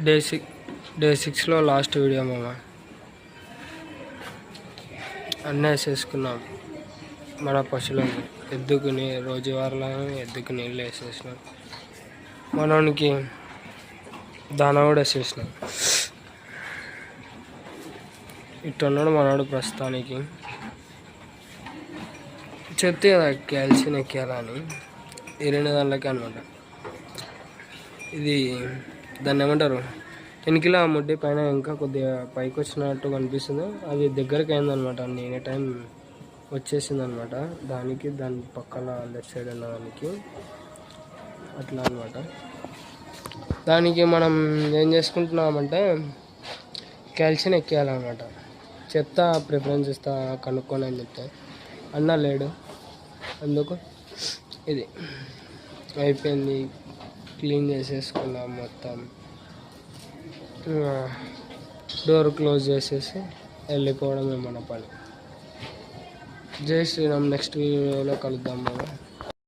Day 6లో last video మామ. అన్నీ వేసేసుకున్నాం మన పశువులను ఎద్దుకుని రోజువారీలో ఎద్దుకు నీళ్ళు వేసేసినాం. మనోనికి దానా కూడా వేసేసినాం. ఇట్టున్నాడు మనోడు ప్రస్తుతానికి. చెప్తే కదా క్యాల్షియం ఎక్కాలని 2 దాంట్లోకి అనమాట. ఇది దాన్ని ఏమంటారు, వెనికిలా ముడ్డి పైన ఇంకా కొద్దిగా పైకి వచ్చినట్టు కనిపిస్తుంది. అది దగ్గరికి అయిందనమాట. నేనే టైం వచ్చేసింది అనమాట దానికి. దాని పక్కన లెఫ్ట్ సైడ్ ఉన్న దానికి అట్లా అనమాట. దానికి మనం ఏం చేసుకుంటున్నామంటే క్యాల్షియం ఎక్కేయాలన్నమాట. చెత్త ప్రిఫరెన్స్ ఇస్తా కనుక్కొని అని చెప్తే అన్న లేడు. అందుకు ఇది అయిపోయింది. క్లీన్ చేసేసుకున్నాం మొత్తం. డోర్ క్లోజ్ చేసేసి వెళ్ళిపోవడమే మన పని. జై శ్రీరామ్. నెక్స్ట్ వీడియోలో కలుద్దాం మనం.